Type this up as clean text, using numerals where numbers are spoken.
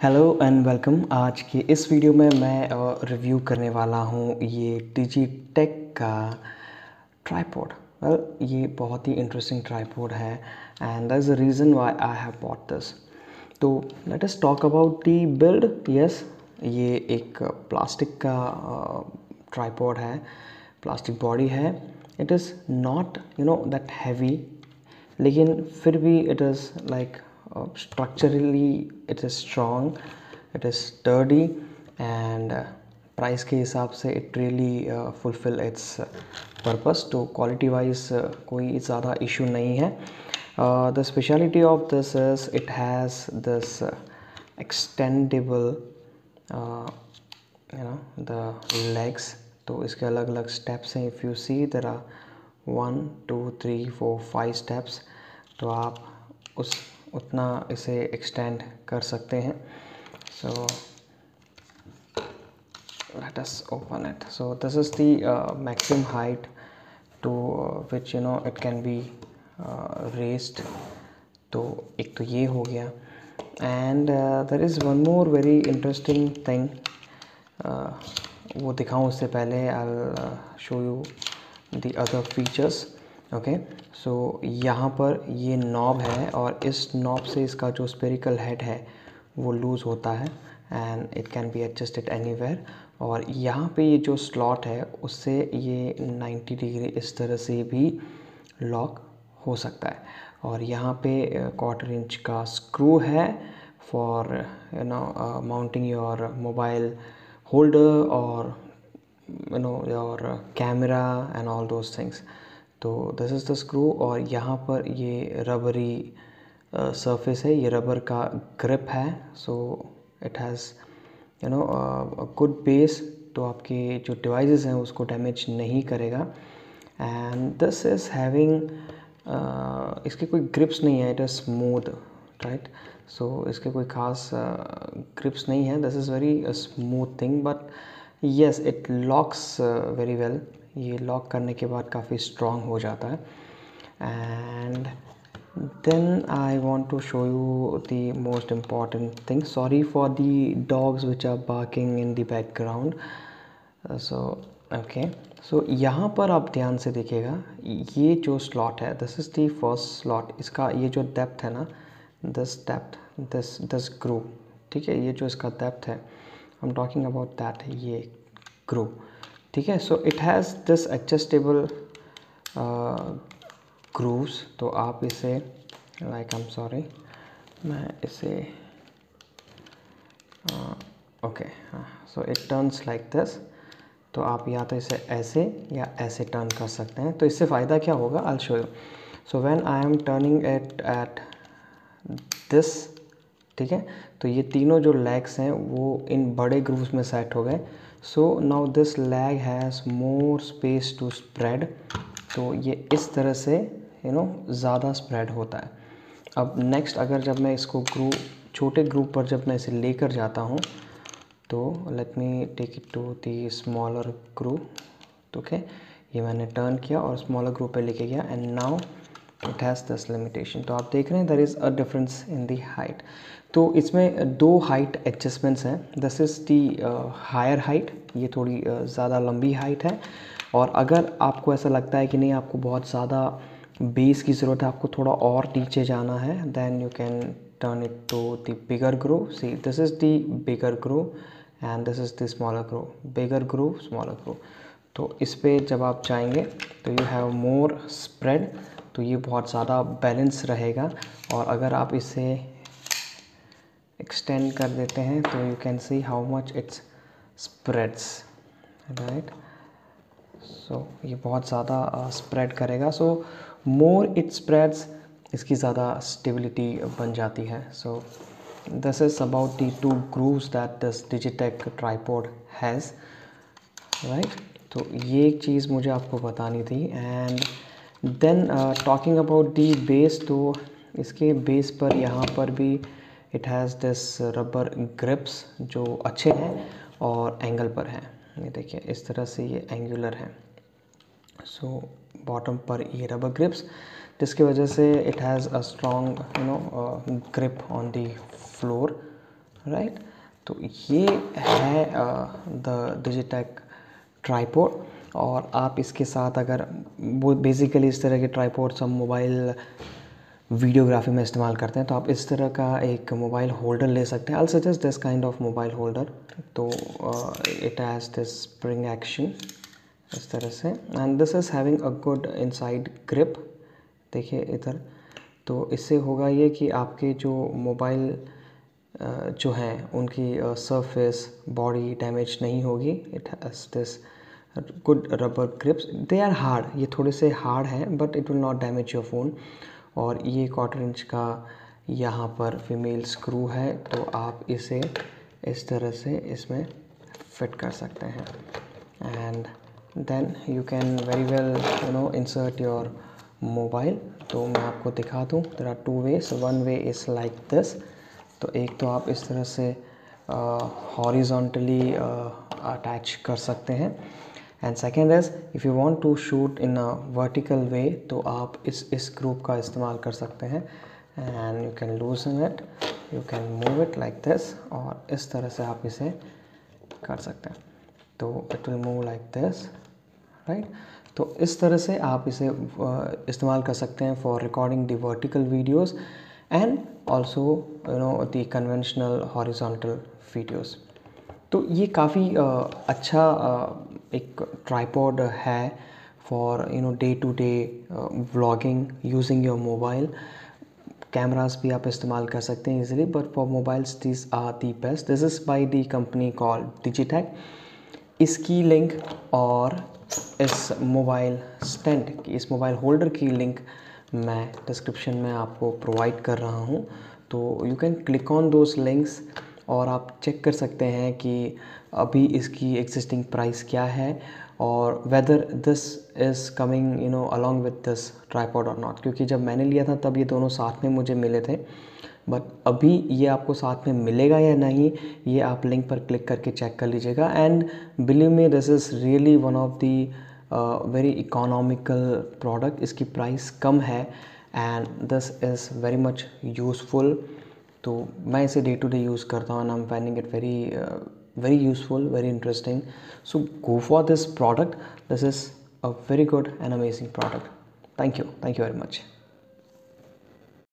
Hello and welcome. आज के इस वीडियो में मैं रिव्यू करने वाला हूँ ये डिजिटेक का ट्राइपॉड। वेल, ये बहुत ही इंटरेस्टिंग ट्राइपॉड है and that's the reason why I have bought this. तो let us talk about the build. Yes, ये एक प्लास्टिक का ट्राइपॉड है, प्लास्टिक बॉडी है। It is not that heavy, लेकिन फिर भी it is like structurally it is strong, it is sturdy and price के हिसाब से it really fulfill its purpose। तो क्वालिटी वाइज कोई ज़्यादा इशू नहीं है। The speciality of this is it has this extendable the legs। तो इसके अलग अलग स्टेप्स हैं। If you see there are 1 2 3 4 5 steps. तो आप उतना इसे एक्सटेंड कर सकते हैं। So let us open it. So this is the maximum height to which it can be raised. तो एक तो ये हो गया and there is one more very interesting thing. वो दिखाऊं उससे पहले I will show you the other features. Okay, so यहाँ पर ये नॉब है और इस नॉब से इसका जो स्पेरिकल हेड है वो लूज़ होता है and it can be adjusted anywhere. और यहाँ पे ये जो स्लॉट है उससे ये 90 डिग्री इस तरह से भी लॉक हो सकता है। और यहाँ पे 1/4 इंच का स्क्रू है for mounting your mobile holder और your camera and all those things. तो दिस इज़ द स्क्रू। और यहाँ पर ये रबरी सरफेस है, ये रबर का ग्रिप है। So it has good base, तो आपके जो डिवाइसेस हैं उसको डैमेज नहीं करेगा। एंड दिस इज़ हैविंग इसके कोई ग्रिप्स नहीं है, it is smooth, right. So इसके कोई खास ग्रिप्स नहीं है। This is very smooth thing but yes it locks very well. ये लॉक करने के बाद काफ़ी स्ट्रॉन्ग हो जाता है। And then I want to show you the most important thing. Sorry for the dogs which are barking in the background. So okay, so यहाँ पर आप ध्यान से देखिएगा, ये जो स्लॉट है this is the first slot. इसका ये जो डेप्थ है ना, दिस डेप्थ, दिस ग्रू, ठीक है, ये जो इसका डेप्थ है, I am talking about that, ये ग्रू, ठीक है। So it has this adjustable grooves. तो आप इसे लाइक आई एम सॉरी, मैं इसे okay, so it turns like this. तो आप या तो इसे ऐसे या ऐसे टर्न कर सकते हैं। तो इससे फ़ायदा क्या होगा, आई will show you. So when I am turning it at this, ठीक है, तो ये तीनों जो लेग्स हैं वो इन बड़े ग्रूव्स में सेट हो गए। So now this leg has more space to spread. तो ये इस तरह से ज़्यादा स्प्रेड होता है। अब नेक्स्ट अगर जब मैं इसको छोटे ग्रूव पर जब मैं इसे लेकर जाता हूँ, तो let me take it to the smaller groove. Okay, ये मैंने टर्न किया और स्मॉलर ग्रूव पे लेके गया and now it has this limitation. तो आप देख रहे हैं there is a difference in the height. तो इसमें 2 हाइट एडजस्टमेंट्स हैं। This is the higher height, ये थोड़ी ज़्यादा लंबी हाइट है। और अगर आपको ऐसा लगता है कि नहीं, आपको बहुत ज़्यादा बेस की ज़रूरत है, आपको थोड़ा और नीचे जाना है, then you can turn it to the bigger groove. See this is the bigger groove and this is the smaller groove, bigger groove smaller groove. तो इस पे जब आप जाएंगे तो यू हैव मोर स्प्रेड, तो ये बहुत ज़्यादा बैलेंस रहेगा। और अगर आप इसे एक्सटेंड कर देते हैं तो you can see how much it's spreads, right. So ये बहुत ज़्यादा स्प्रेड करेगा। सो मोर इट स्प्रेड्स, इसकी ज़्यादा स्टेबिलिटी बन जाती है। So this is about the 2 grooves that this Digitek tripod has, right. तो ये एक चीज़ मुझे आपको बतानी थी। And then talking about the base, तो इसके बेस पर यहाँ पर भी it has this rubber grips जो अच्छे हैं और एंगल पर हैं। ये देखिए इस तरह से ये एंगुलर है। सो बॉटम पर ये रबर ग्रिप्स, जिसकी वजह से it has a strong grip on the floor, right. तो ये है द डिजिटेक ट्राइपॉड। और आप इसके साथ अगर वो बेसिकली इस तरह के ट्राइपॉड्स हम मोबाइल वीडियोग्राफी में इस्तेमाल करते हैं, तो आप इस तरह का एक मोबाइल होल्डर ले सकते हैं। I suggest this kind of mobile holder. तो it has this spring action इस तरह से, and this is having a good inside grip. देखिए इधर, तो इससे होगा ये कि आपके जो मोबाइल जो हैं उनकी सरफेस बॉडी डैमेज नहीं होगी। It has this good rubber grips. They are hard, ये थोड़े से हार्ड हैं but it will not damage your phone. और ये 1/4 इंच का यहाँ पर फीमेल स्क्रू है, तो आप इसे इस तरह से इसमें फिट कर सकते हैं, and then you can very well insert your mobile. तो मैं आपको दिखा दूँ, there are 2 ways. One way is like this. तो एक तो आप इस तरह से हॉरिजॉन्टली अटैच कर सकते हैं, and second is if you want to shoot in a vertical way, तो आप इस ग्रुप का इस्तेमाल कर सकते हैं, and you can loosen it, you can move it like this, और इस तरह से आप इसे कर सकते हैं। तो it will move like this, right. तो इस तरह से आप इसे इस्तेमाल कर सकते हैं for recording the vertical videos and also the conventional horizontal videos. तो ये काफ़ी अच्छा एक ट्राइपॉड है for day to day vlogging using your mobile. Cameras भी आप इस्तेमाल कर सकते हैं easily, but for mobiles this are the best. This is by the company called Digitek. इसकी लिंक और इस मोबाइल स्टैंड की, इस मोबाइल होल्डर की लिंक मैं डिस्क्रिप्शन में आपको प्रोवाइड कर रहा हूँ। तो you can click on those links और आप चेक कर सकते हैं कि अभी इसकी एग्जिस्टिंग प्राइस क्या है, और whether this is coming along with this tripod और नॉट। क्योंकि जब मैंने लिया था तब ये दोनों साथ में मुझे मिले थे, बट अभी ये आपको साथ में मिलेगा या नहीं, ये आप लिंक पर क्लिक करके चेक कर लीजिएगा। And believe me, this is really one of the very economical product. इसकी प्राइस कम है and this is very much useful. तो मैं इसे डे टू डे यूज़ करता हूँ, and I am finding it very useful, very interesting. So go for this product. This is a very good and amazing product. Thank you very much.